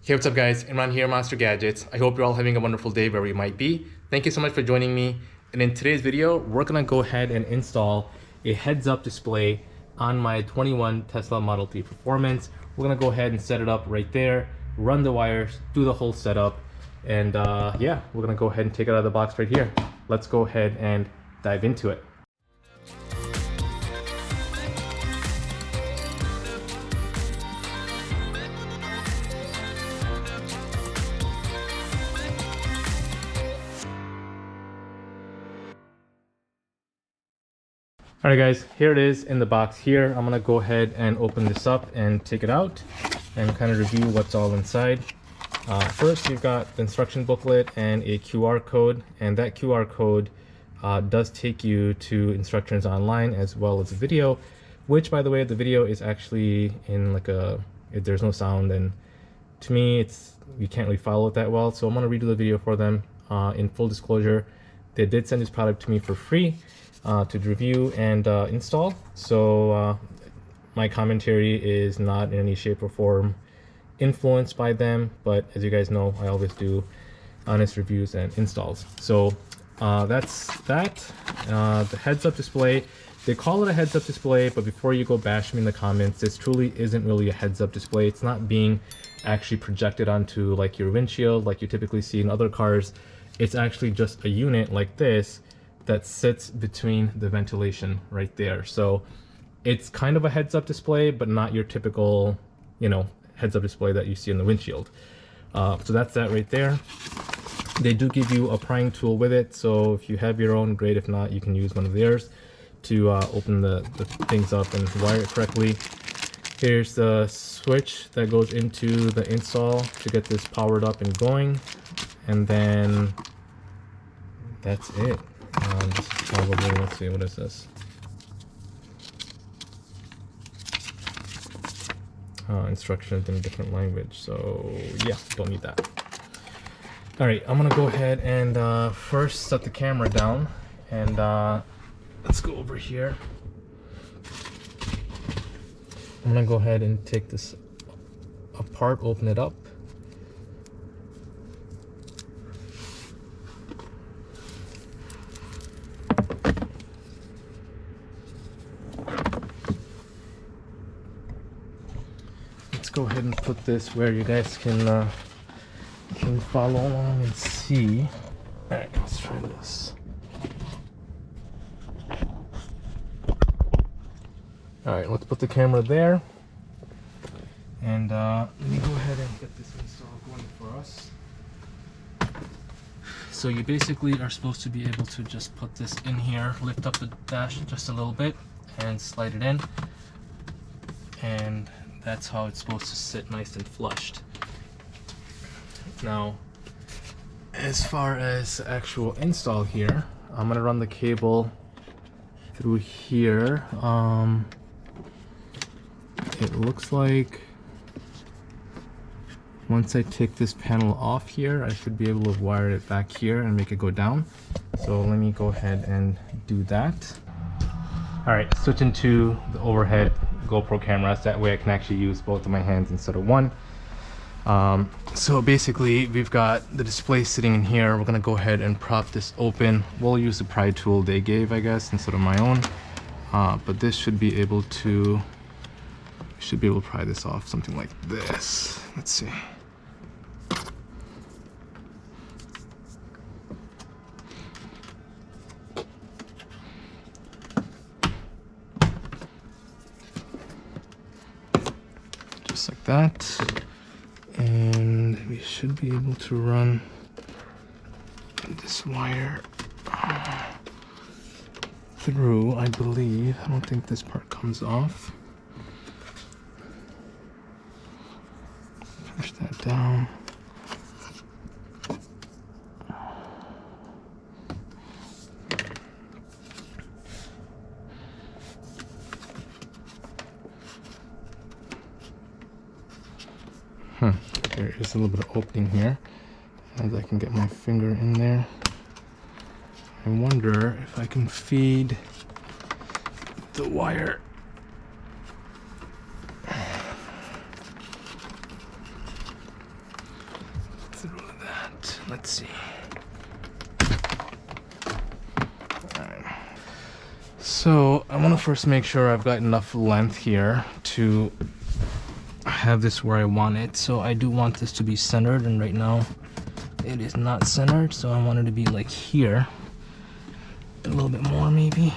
Hey, what's up guys? Imran here, Monster Gadgets. I hope you're all having a wonderful day wherever you might be. Thank you so much for joining me. And in today's video, we're gonna go ahead and install a heads-up display on my 21 Tesla Model 3 Performance. We're gonna go ahead and set it up right there, run the wires, do the whole setup, and yeah, we're gonna go ahead and take it out of the box right here. Let's go ahead and dive into it. All right guys, here it is in the box here. I'm gonna go ahead and open this up and take it out and kind of review what's all inside. First, you've got the instruction booklet and a QR code, and that QR code does take you to instructions online as well as a video, which by the way, the video is actually in like there's no sound, and to me, you can't really follow it that well. So I'm gonna redo the video for them. In full disclosure, they did send this product to me for free to review and install, so my commentary is not in any shape or form influenced by them, but as you guys know, I always do honest reviews and installs. So that's that. The heads-up display, they call it a heads-up display, but before you go bash me in the comments, this truly isn't really a heads-up display. It's not being actually projected onto like your windshield like you typically see in other cars. It's actually just a unit like this that sits between the ventilation right there. So it's kind of a heads-up display, but not your typical, heads-up display that you see in the windshield. So that's that right there. They do give you a prying tool with it, so if you have your own, great. If not, you can use one of theirs to open the things up and wire it correctly. Here's the switch that goes into the install to get this powered up and going, and then that's it. This is probably, let's see, what is this? Instructions in a different language, so yeah, don't need that. All right, I'm gonna go ahead and first set the camera down, and let's go over here. I'm gonna go ahead and take this apart, open it up. Go ahead and put this where you guys can follow along and see. All right, let's try this. All right, let's put the camera there, and let me go ahead and get this install going for us. So you basically are supposed to be able to just put this in here, lift up the dash just a little bit, and slide it in, and that's how it's supposed to sit nice and flushed. Now, as far as actual install here, I'm gonna run the cable through here. It looks like once I take this panel off here, I should be able to wire it back here and make it go down. So let me go ahead and do that. All right, switching to the overhead GoPro cameras. That way I can actually use both of my hands instead of one. So basically, we've got the display sitting in here. We're gonna go ahead and prop this open. We'll use the pry tool they gave, I guess, instead of my own. But this should be able to pry this off, something like this. Let's see. Just like that, and we should be able to run this wire through, I believe. I don't think this part comes off. Push that down. There is a little bit of opening here, as I can get my finger in there. I wonder if I can feed the wire through that. Let's see. Alright. So I want to first make sure I've got enough length here to have this where I want it. So I do want this to be centered, and right now it is not centered, so I want it to be like here. A little bit more maybe.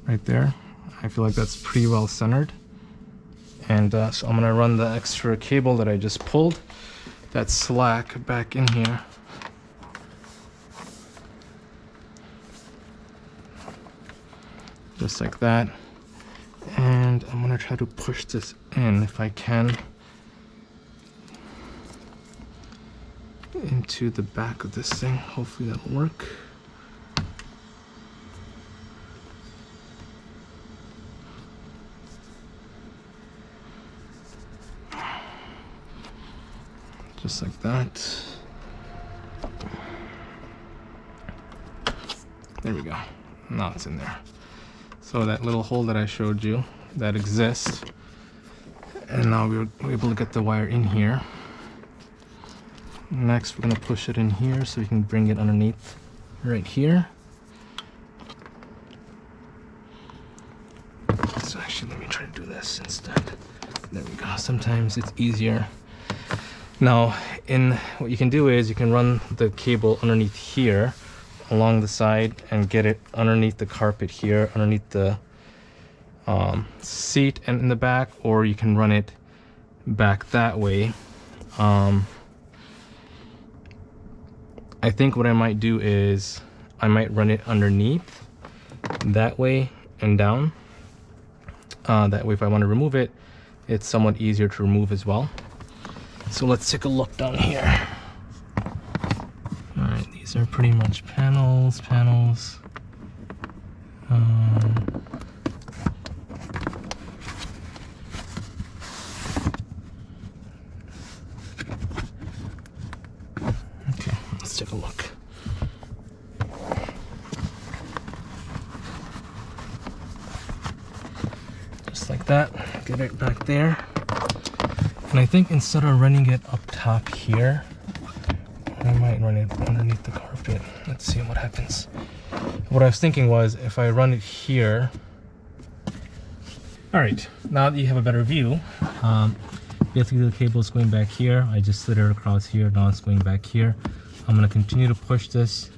Right there. I feel like that's pretty well centered. And so I'm gonna run the extra cable that I just pulled, that slack, back in here. Just like that. And I'm gonna try to push this in if I can into the back of this thing. Hopefully that'll work. Just like that. There we go. Now it's in there. So that little hole that I showed you, that exists. And now we're able to get the wire in here. Next, we're going to push it in here so we can bring it underneath right here. So actually, let me try to do this instead. There we go. Sometimes it's easier. Now, what you can do is you can run the cable underneath here along the side and get it underneath the carpet here, underneath the seat and in the back, or you can run it back that way. I think what I might do is I might run it underneath that way and down. That way if I want to remove it, it's somewhat easier to remove as well. So let's take a look down here. Alright, these are pretty much panels. Okay, let's take a look. Just like that, get it back there. And I think instead of running it up top here, I might run it underneath the carpet. Let's see what happens. What I was thinking was if I run it here. Alright, now that you have a better view, basically the cable is going back here. I just slid it across here, now it's going back here. I'm going to continue to push this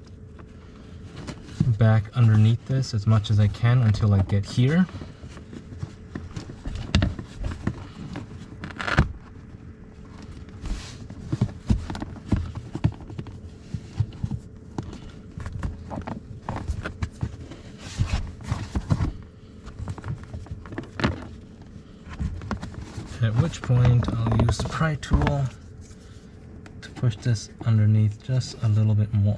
back underneath this as much as I can until I get here. At which point I'll use the pry tool to push this underneath just a little bit more.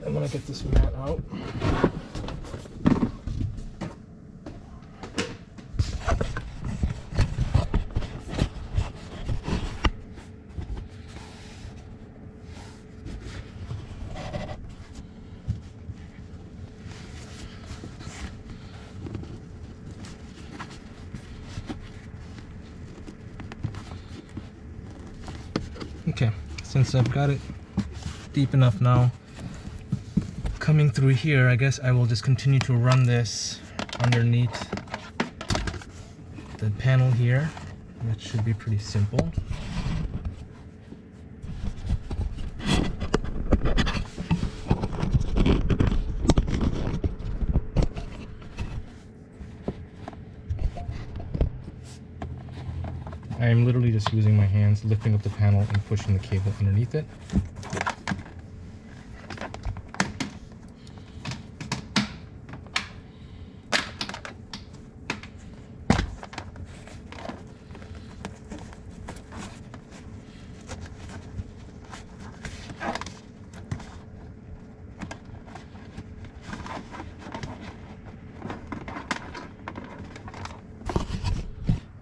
I'm gonna get this mat out. Okay, since I've got it deep enough now, coming through here, I guess I will just continue to run this underneath the panel here. That should be pretty simple. I am literally just using my hands, lifting up the panel and pushing the cable underneath it.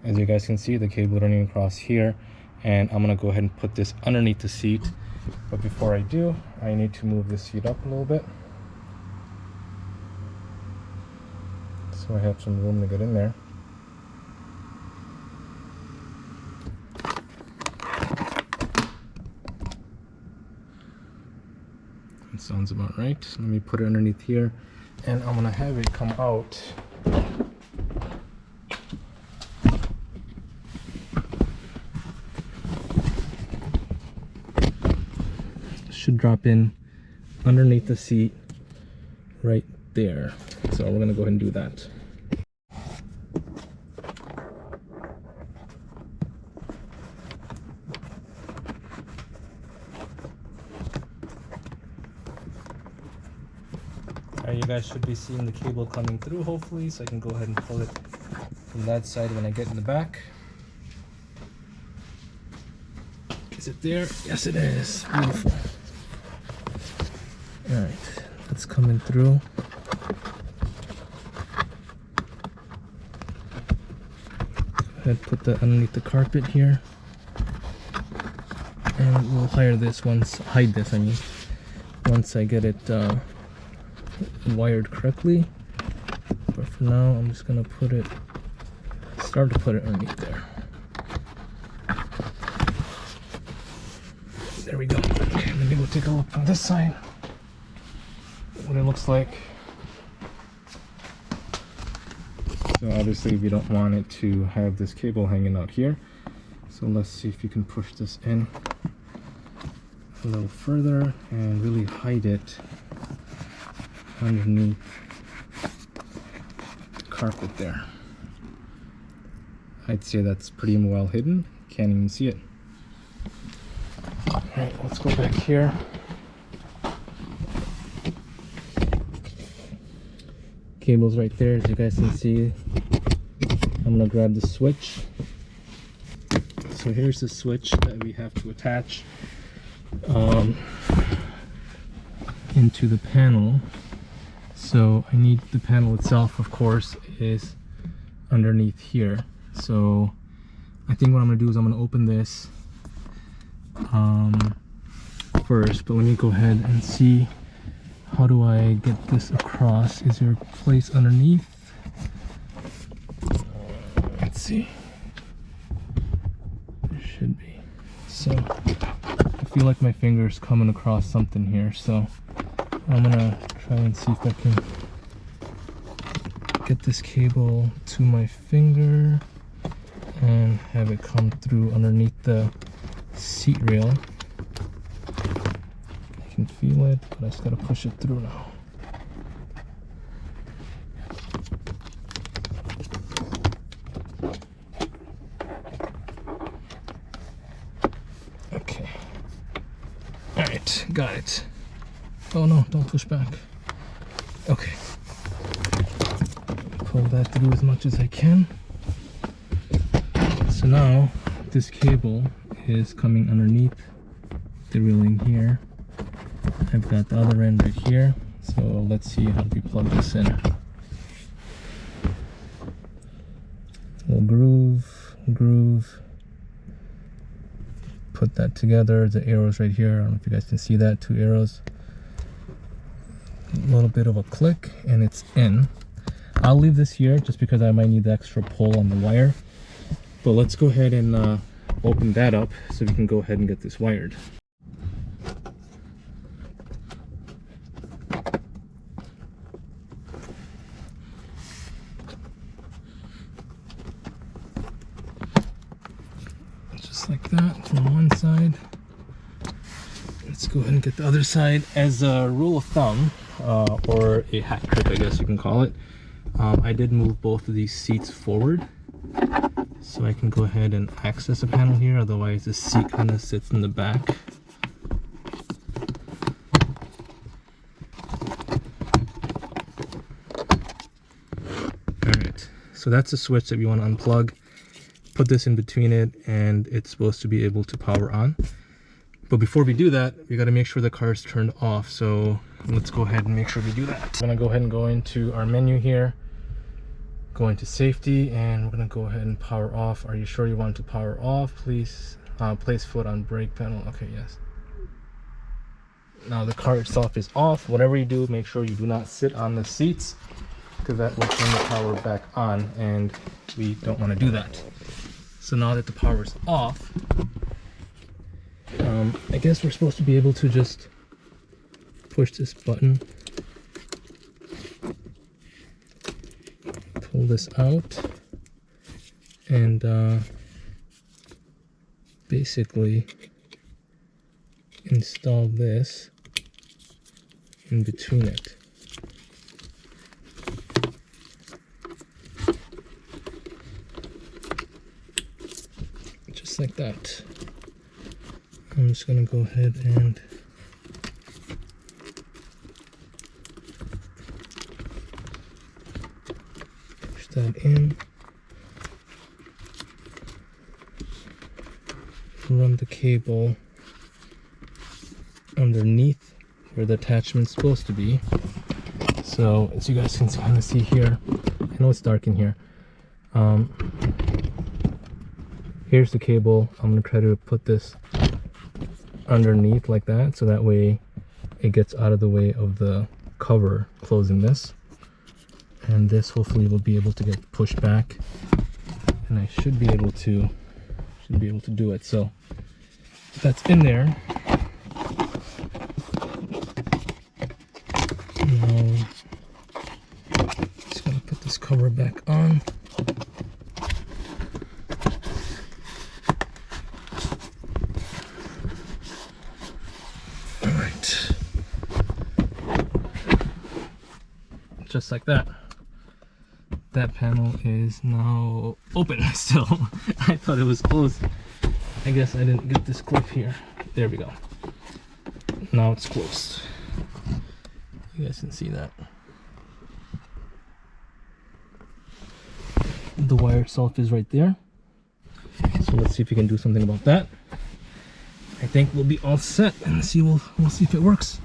As you guys can see, the cable running across here, and I'm gonna go ahead and put this underneath the seat But before I do, I need to move this seat up a little bit, so I have some room to get in there. That sounds about right. Let me put it underneath here, and I'm gonna have it come out. Should drop in underneath the seat right there. So we're gonna go ahead and do that. Alright, you guys should be seeing the cable coming through hopefully, so I can go ahead and pull it from that side when I get in the back. Is it there? Yes, it is. Beautiful. Alright, that's coming through. Go ahead, put that underneath the carpet here. And we'll hide this once I get it wired correctly. But for now, I'm just gonna start to put it underneath there. There we go. Okay, let me go take a look from this side. What it looks like. So obviously we don't want it to have this cable hanging out here. So let's see if you can push this in a little further and really hide it underneath the carpet there. I'd say that's pretty well hidden. Can't even see it. Alright, let's go back here. Cable's right there, as you guys can see. I'm gonna grab the switch. So here's the switch that we have to attach into the panel. So I need the panel itself, of course, is underneath here. So I think what I'm gonna do is I'm gonna open this first, but let me go ahead and see, how do I get this across? Is there a place underneath? Let's see. There should be. So I feel like my finger's coming across something here, so I'm gonna try and see if I can get this cable to my finger and have it come through underneath the seat rail. I can feel it, but I just gotta push it through now. Okay. Alright, got it. Oh no, don't push back. Okay. Pull that through as much as I can. So now this cable is coming underneath the railing here. I've got the other end right here. So let's see how we plug this in. We'll groove. Put that together. The arrows right here. I don't know if you guys can see that. 2 arrows. A little bit of a click and it's in. I'll leave this here just because I might need the extra pull on the wire. But let's go ahead and open that up so we can go ahead and get this wired. Just like that from one side. Let's go ahead and get the other side. As a rule of thumb, or a hat trick, I guess you can call it, I did move both of these seats forward so I can go ahead and access the panel here. Otherwise the seat kind of sits in the back. Alright, so that's the switch that we want to unplug. Put this in between it and it's supposed to be able to power on. But before we do that, we got to make sure the car is turned off. So let's go ahead and make sure we do that. I'm going to go ahead and go into our menu here. Go into safety and we're going to go ahead and power off. Are you sure you want to power off? Please place foot on brake panel. Okay, yes. Now the car itself is off. Whatever you do, make sure you do not sit on the seats, because that will turn the power back on, and we don't want to do that. So now that the power is off, I guess we're supposed to be able to just push this button, pull this out, and basically install this in between it. Just like that. I'm just gonna go ahead and push that in. Run the cable underneath where the attachment's supposed to be. So as you guys can kind of see here, I know it's dark in here. Here's the cable. I'm gonna try to put this underneath like that, so that way it gets out of the way of the cover closing this, and this hopefully will be able to get pushed back, and I should be able to do it. So that's in there. Now just gonna put this cover back on. All right, just like that. That panel is now open still. I thought it was closed. I guess I didn't get this clip here. There we go. Now it's closed. You guys can see that. The wire itself is right there. So let's see if we can do something about that. I think we'll be all set, and see we'll see if it works.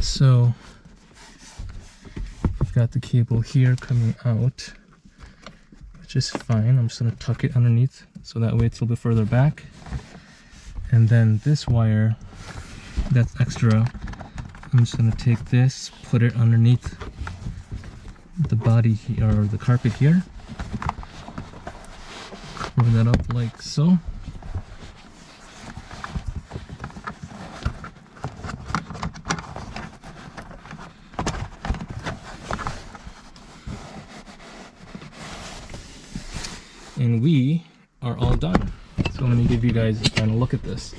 So we've got the cable here coming out, which is fine. I'm just gonna tuck it underneath so that way it's a little bit further back. And then this wire that's extra, I'm just gonna take this, put it underneath the body here, or the carpet here. Cover that up like so. And we are all done. So let me give you guys a final look at this.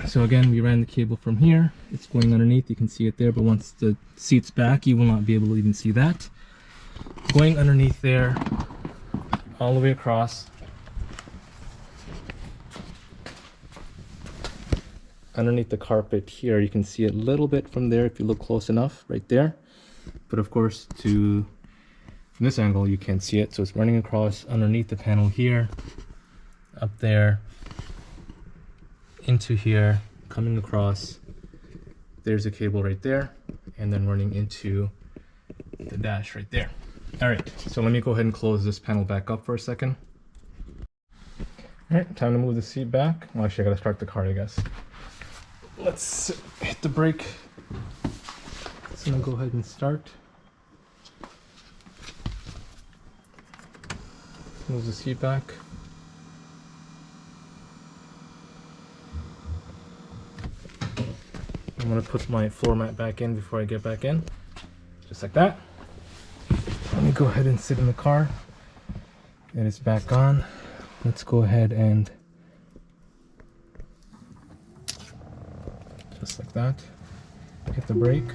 So again, we ran the cable from here. It's going underneath, you can see it there, but once the seat's back, you will not be able to even see that. Going underneath there, all the way across. Underneath the carpet here, you can see it a little bit from there if you look close enough, right there. But of course, from this angle, you can't see it. So it's running across underneath the panel here, up there, into here, coming across. There's a cable right there, and then running into the dash right there. All right, so let me go ahead and close this panel back up for a second. All right, time to move the seat back. Well, actually, I gotta start the car, I guess. Let's hit the brake. So I'm gonna go ahead and start. Move the seat back. I'm gonna put my floor mat back in before I get back in, just like that. Let me go ahead and sit in the car. It is back on. Let's go ahead and just like that, hit the brake.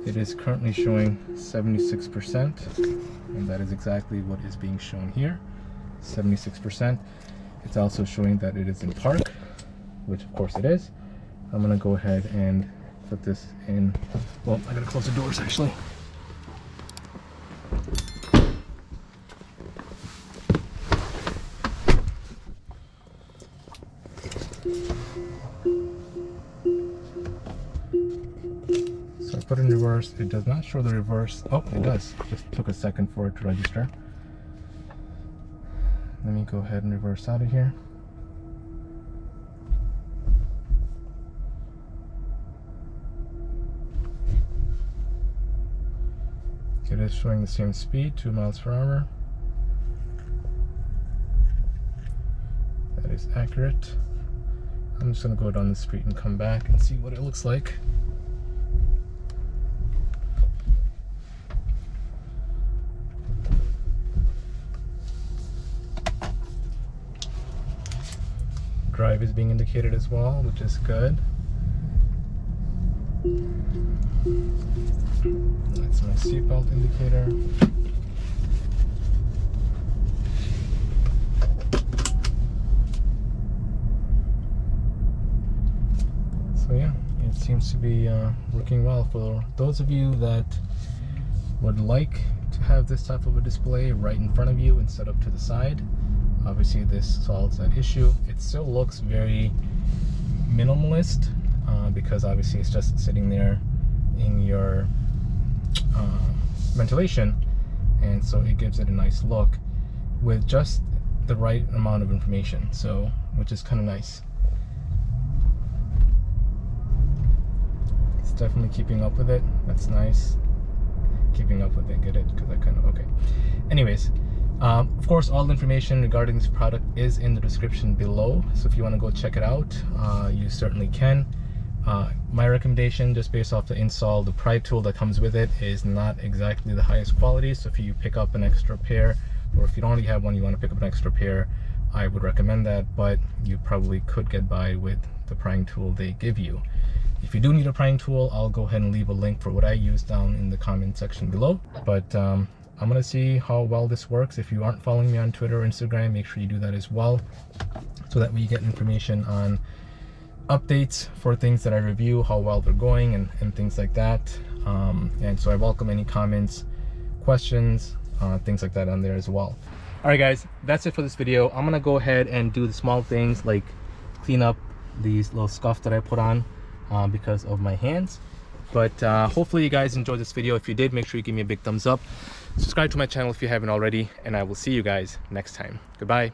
It is currently showing 76%, and that is exactly what is being shown here, 76%. It's also showing that it is in park, which of course it is. I'm gonna go ahead and put this in. Well, I gotta close the doors actually. So I put it in reverse. It does not show the reverse. Oh, it does. Just took a second for it to register. Let me go ahead and reverse out of here. It is showing the same speed, 2 miles per hour. That is accurate. I'm just gonna go down the street and come back and see what it looks like. Drive is being indicated as well, which is good. That's my seatbelt indicator. So yeah, it seems to be working well for those of you that would like to have this type of a display right in front of you instead of to the side. Obviously this solves that issue. It still looks very minimalist because obviously it's just sitting there in your ventilation, and so it gives it a nice look with just the right amount of information, so which is kind of nice. It's definitely keeping up with it. That's nice. Keeping up with it, get it? Because I kind of, okay. Anyways, of course, all the information regarding this product is in the description below, so if you want to go check it out, you certainly can. My recommendation, just based off the install, the pry tool that comes with it is not exactly the highest quality, so if you pick up an extra pair, or if you don't already have one, you want to pick up an extra pair, I would recommend that, but you probably could get by with the prying tool they give you. If you do need a prying tool, I'll go ahead and leave a link for what I use down in the comment section below. But I'm gonna see how well this works. If you aren't following me on Twitter or Instagram, make sure you do that as well, so that we get information on updates for things that I review, how well they're going, and things like that. And so I welcome any comments, questions, things like that on there as well. All right guys, that's it for this video. I'm gonna go ahead and do the small things like clean up these little scuff that I put on because of my hands. But hopefully you guys enjoyed this video. If you did, make sure you give me a big thumbs up. Subscribe to my channel if you haven't already, and I will see you guys next time. Goodbye.